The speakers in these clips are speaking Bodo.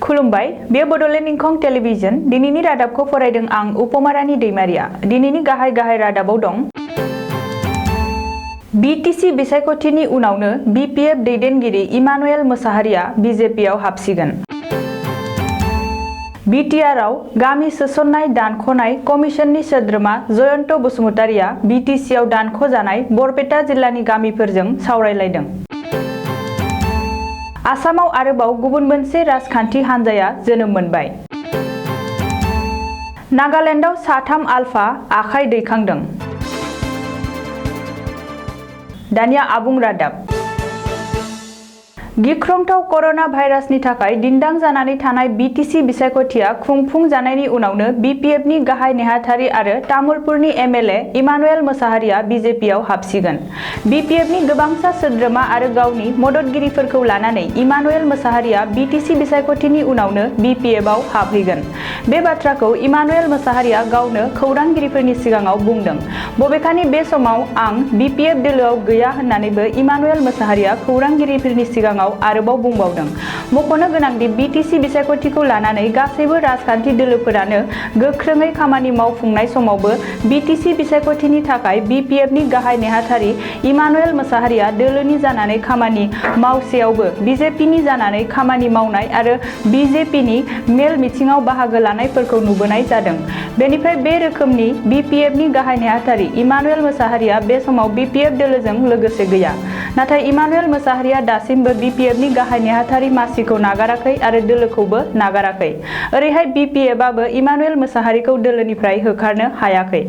खुलुमबाय बे बड'लेण्ड इंखं टेलिभिजन दिनैनि रादाबखौ फरायदों आं उपमारानि दैमारिया। दिनैनि गाहाय रादाबाव दं बीटीसी बिसायख'थिनि उनावनो बीपीएफ दैदेनगिरि इमानुएल मोसाहारिया बीजेपीआव हाबसिगोन। बीटीआरआव गामि सोसननाय दानख'नाय कमिसननि सोद्रोमा जयन्त बसुमतारिया बीटीसीआव दानख'जानाय बरपेटा जिल्लानि गामिफोरजों सावरायलायदों। आसामाव आरोबाव गुबुन मोनसे राजखान्थि हान्जाया जोनोम मोनबाय। नागालेण्डआव साथाम आलफा आखाइ दैखांदों। दानिया आबुं रादाब। गिख्रंथाव कर'ना भाइरासनि थाखाय दिन्दां जानानै थानाय बीटीसी बिसायख'थिया खुंफुंजानायनि उनावनो बीपीएफनि गाहाय नेहाथारि आरो तामुलपुरनि एमएलए इमानुएल मोसाहारिया बीजेपीआव हाबसिगोन। बीपीएफनि गोबांसा सोद्रोमा आरो गावनि मददगिरिफोरखौ लानानै इमानुएल मोसाहारिया बीटीसी बिसायख'थिनि उनावनो बीपीएफआव हाबहैगोन। बे बाथ्राखौ इमानुएल मोसाहारिया गावनो खौरांगिरिफोरनि सिगाङाव बुंदों। बबेखानि बे समाव आं बीपीएफ दोलोआव गैया होननानैबो इमानुएल मोसाहारिया खौरांगिरिफोरनि सिगाङाव आरोबाव बुंबावदों। मख'नो गोनांदि बीटीसी बिसायख'थिखौ लानानै गासैबो राजखान्थि दोलोफोरानो गोख्रोङै खामानि मावफुंनाय समावबो बीटीसी बिसायख'थिनि थाखाय बीपीएफनि गाहाय नेहाथारि इमानुएल मोसाहारिया दोलोनि जानानै खामानि मावसेयावबो बीजेपीनि जानानै खामानि मावनाय आरो बीजेपीनि मेल मिथिङाव बाहागो लानायफोरखौ नुबोनाय जादों। बेनिफ्राय बे रोखोमनि बीपीएफनि गाहाय नेहाथारि इमानुएल मोसाहारिया बे समाव बीपीएफ दोलोजों लोगोसे गैया। नाथाय इमानुएल मोसाहारिया दासिमबो बीपीएफनि गाहाय नेहाथारि मासिखौ नागाराखै आरो दोलोखौबो नागाराखै। ओरैहाय बीपीएफआबो इमानुएल मोसाहारिखौ दोलोनिफ्राय होखारनो हायाखै।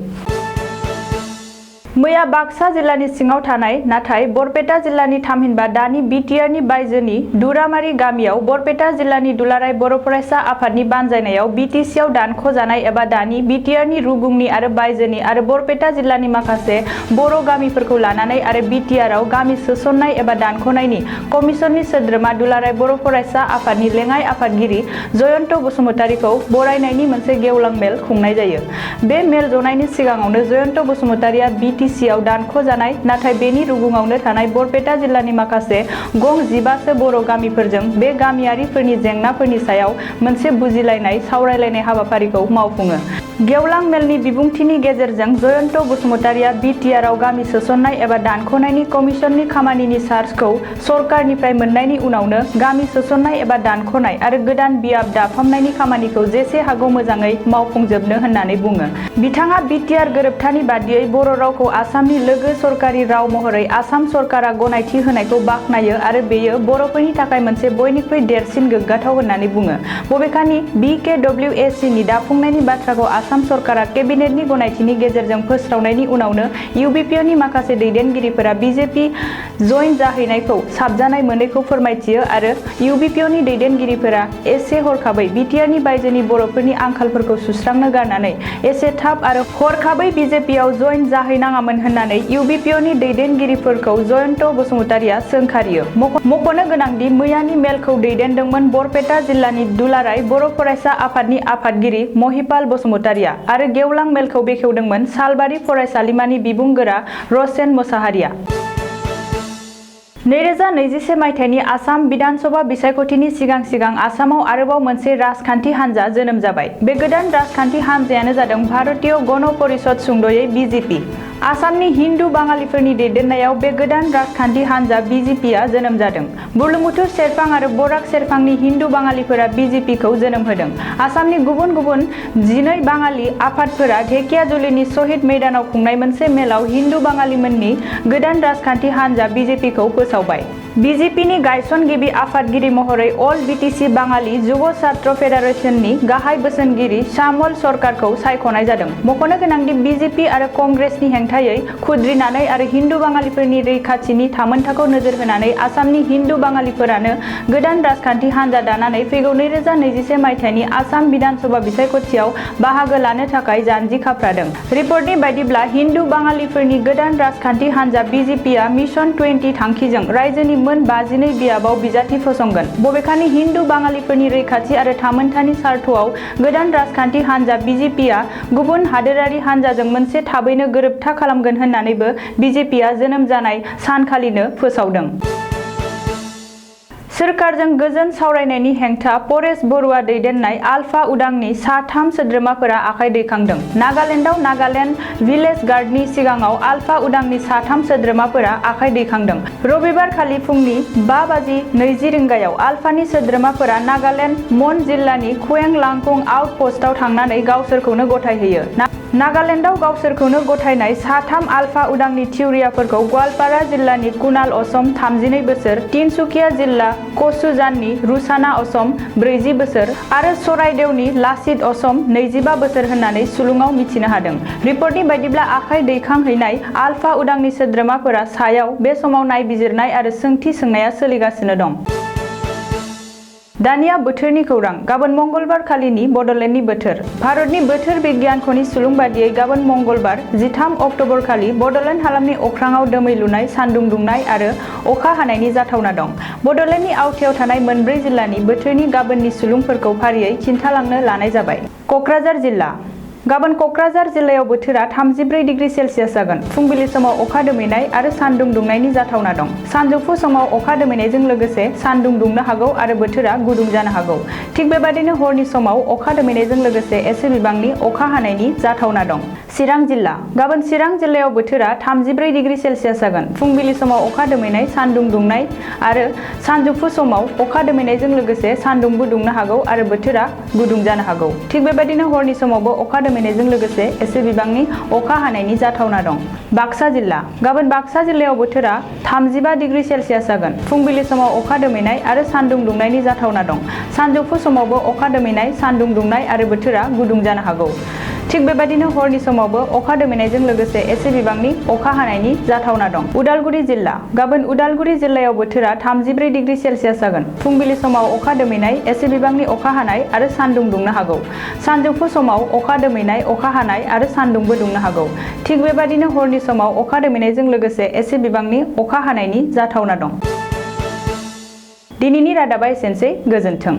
मैया बाक्सा जिल्लानि सिङाव थानाय नाथाय बरपेटा जिल्लानि थामहिनबा दानि बीटीआरनि बायजोनि दुरामारि गामियाव बरपेटा जिल्लानि दुलाराय बर' फरायसा आफादनि बानजायनायाव बीटीसीआव दानख'जानाय एबा दानि बीटीआरनि रुगुंनि आरो बायजोनि आरो बरपेटा जिल्लानि माखासे बर' गामिफोरखौ लानानै आरो बीटीआरआव गामि सोसननाय एबा दानख'नायनि कमिसननि सोद्रोमा दुलाराय बर' फरायसा आफादनि लेङाइ आफादगिरि जयन्त बसुमतारिखौ बरायनायनि मोनसे गेवलां मेल खुंनाय जायो। बे मेल जनायनि सिगाङावनो जयन्त बसुमतारिया बीटीसीआव दानख'जानाय नाथाय बेनि रुगुङावनो थानाय बरपेटा जिल्लानि माखासे गं 15सो बर' गामिफोरजों बे गामियारिफोरनि जेंनाफोरनि सायाव मोनसे बुजिलायनाय सावरायलायनाय हाबाफारिखौ मावफुङो। गेवलां मेलनि बिबुंथिनि गेजेरजों जयन्त बसुमतारिया बीटीआरआव गामि सोसननाय एबा दानख'नायनि कमिसननि खामानिनि चार्जखौ सरकारनिफ्राय मोननायनि उनावनो गामि सोसननाय एबा दानख'नाय आरो गोदान बियाब दाफामनायनि खामानिखौ जेसे हागौ मोजाङै मावफुंजोबनो होननानै बुङो। बिथाङा बीटीआर गोरोबथानि बादियै बर' रावखौ आसामनि लोगो सरकारि राव महरै आसाम सरकारा गनायथि होनायखौ बाख्नायो आरो बेयो बर'फोरनि थाखाय मोनसे बयनिख्रुइ देरसिन गोग्गाथाव होननानै बुङो। बबेखानि BKWACनि दाफुंनायनि बाथ्राखौ आसाम सरकारा केबिनेटनि गनायथिनि गेजेरजों फोस्रावनायनि उनावनो इउबिपिअनि माखासे दैदेनगिरिफोरा बीजेपी जइन जाहैनायखौ साबजानाय मोनैखौ फोरमायथियो आरो इउबिपिअनि दैदेनगिरिफोरा एसे हरखाबै बीटीआरनि बायजोनि बर'फोरनि आंखालफोरखौ सुस्रांनो गारनानै एसे थाब आरो हरखाबै बीजेपीआव जइन जाहैनाङामोन होननानै इउबिपिअनि दैदेनगिरिफोरखौ जयन्त बसुमतारिया सोंखारियो। मख'नो गोनांदि मैयानि मेलखौ दैदेनदोंमोन बरपेटा जिल्लानि दुलाराय बर' फरायसा आफादनि आफादगिरि महिपाल बसुमतारिया आरो गेवलां मेलखौ बेखेवदोंमोन सालबारि फरायसालिमानि बिबुंगोरा रसेन मोसाहारिया। 2021 मायथाइनि आसाम बिधानसभा बिसायख'थिनि सिगां आसामाव आरोबाव मोनसे राजखान्थि हान्जा जोनोम जाबाय। बे गोदान राजखान्थि हान्जायानो जादों भारतीय गण परिषद सुंद'यै बीजेपी। आसामनि हिन्दु बाङालिफोरनि दैदेननायाव बे गोदान राजखान्थि हान्जा बीजेपीआ जोनोम जादों। बुरलुंबुथुर सेरफां आरो बराक सेरफांनि हिन्दु बाङालिफोरा बीजेपीखौ जोनोम होदों। आसामनि गुबुन गुबुन 12 बाङालि आफादफोरा ढेकियाजुलिनि शहीद मैदानाव खुंनाय मोनसे मेलाव हिन्दु बाङालिमोननि गोदान राजखान्थि हान्जा बीजेपीखौ फोसावबाय। बीजेपीनि गायसनगिरि आफादगिरि महरै अल बीटीसी बाङालि जुब छात्र फेडारेशननि गाहाय बोसोनगिरि श्यामल सरकारखौ सायख'नाय जादों। मख'नो गोनांदि बीजेपी आरो कंग्रेसनि हेंथायै खुद्रिनानै आरो हिन्दु बाङालिफोरनि रैखाथिनि थामोनथाखौ नोजोर होनानै आसामनि हिन्दु बाङालिफोरानो गोदान राजखान्थि हान्जा दानानै फैगौ 2021 मायथाइनि आसाम बिधानसभा बिसायख'थियाव बाहागो लानो थाखाय जानजि खाफ्रादों। रिपर्टनि बायदिब्ला हिन्दु बाङालिफोरनि गोदान राजखान्थि हान्जा बीजेपीआ मिशन 20 थांखिजों रायजोनि मोन 52 बियाबाव बिजाथि फसंगोन। बबेखानि हिन्दु बाङालिफोरनि रैखाथि आरो थामोनथानि सार्थआव गोदान राजखान्थि हान्जा बीजेपीआ गुबुन हादोरारि हान्जाजों मोनसे थाबैनो गोरोबथा खालामगोन होननानैबो बीजेपीआ जोनोम जानाय सानखालिनो फोसावदों। सोरखारजों गोजोन सावरायनायनि हेंथा परेश बरुवा दैदेननाय आलफा उदांनि सा-3 सोद्रोमाफोरा आखाइ दैखांदों। नागालेन्डआव नागालेन्ड भिलेज गार्डनि सिगाङाव आलफा उदांनि सा-3 सोद्रोमाफोरा आखाइ दैखांदों। रबिबार खालि फुंनि 5:20 रिंगायाव आलफानि सोद्रोमाफोरा नागालेन्ड मन जिल्लानि खुएंलांकुं आउटपस्टआव थांनानै गावसोरखौनो गथायहोयो। नागालेन्डआव गावसोरखौनो गथायनाय सा-3 आलफा उदांनि थिउरियाफोरखौ गवालपारा जिल्लानि कुणाल असम 32 बोसोर, तिनसुकिया जिल्ला कचुजाननि रुसाना असम 40 बोसोर आरो चराइदेवनि लाचित असम 25 बोसोर होननानै सुलुङाव मिथिनो हादों। रिपर्टनि बायदिब्ला आखाइ दैखांहैनाय आलफा उदांनि सोद्रोमाफोरा सायाव बे समाव नायबिजिरनाय आरो सोंथि सोंनाया सोलिगासिनो दं। दानिया बोथोरनि खौरां। गाबोन मंगलबार खालिनि बड'लेण्डनि बोथोर। भारतनि बोथोर बिगियानख'नि सुलुं बादियै गाबोन मंगलबार 13 अक्ट'बर खालि बड'लेण्ड हालामनि अख्राङाव दोमैलुनाय, सान्दुं दुंनाय आरो अखा हानायनि जाथावना दं। बड'लेण्डनि आवथायाव थानाय मोनब्रै जिल्लानि बोथोरनि गाबोननि सुलुंफोरखौ फारियै खिन्थालांनो लानाय जाबाय। क'क्राझार जिल्ला। गाबोन क'क्राझार जिल्लायाव बोथोरा 34 डिग्री सेल्सियास जागोन। फुंबिलि समाव अखा दोमैनाय आरो सान्दुं दुंनायनि जाथावना दं। सानजौफु समाव अखा दोमैनायजों लोगोसे सान्दुं दुंनो हागौ आरो बोथोरा गुदुं जानो हागौ। थिग बेबादिनो हरनि समाव अखा दोमैनायजों लोगोसे एसे बिबांनि अखा हानायनि जाथावना दं। चिरां जिल्ला। गाबोन चिरां जिल्लायाव बोथोरा 34 डिग्री सेल्सियास जागोन। फुंबिलि समाव अखा दोमैनाय, सान्दुं दुंनाय आरो सानजौफु समाव अखा दोमैनायजों लोगोसे सान्दुंबो दुंनो हागौ आरो बोथोरा गुदुं जानो हागौ। थिग बेबादिनो हरनि समावबो अखा दोमैनायजों लोगोसे एसे बिबांनि अखा हानायनि जाथावना दं। बाक्सा जिल्ला। गाबोन बाक्सा जिल्लायाव बोथोरा 35 डिग्री सेल्सियास जागोन। फुंबिलि समाव अखा दोमैनाय आरो सान्दुं दुंनायनि जाथावना दं। सानजौफु समावबो अखा दोमैनाय, सान्दुं दुंनाय आरो बोथोरा गुदुं जानो हागौ। थिग बेबादिनो हरनि समावबो अखा दोमैनायजों लोगोसे एसे बिबांनि अखा हानायनि जाथावना दं। उदालगुरि जिल्ला। गाबोन उदालगुरि जिल्लायाव बोथोरा 34 डिग्री सेल्सियास जागोन। फुंबिलि समाव अखा दोमैनाय, एसे बिबांनि अखा हानाय आरो सान्दुं दुंनो हागौ। सानजौफु समाव अखा दोमैनाय, अखा हानाय आरो सान्दुंबो दुंनो हागौ। थिग बेबादिनो हरनि समाव अखा दोमैनायजों लोगोसे एसे बिबांनि अखा हानायनि जाथावना दं। दिनैनि रादाबा एसेनोसै। गोजोन्थों।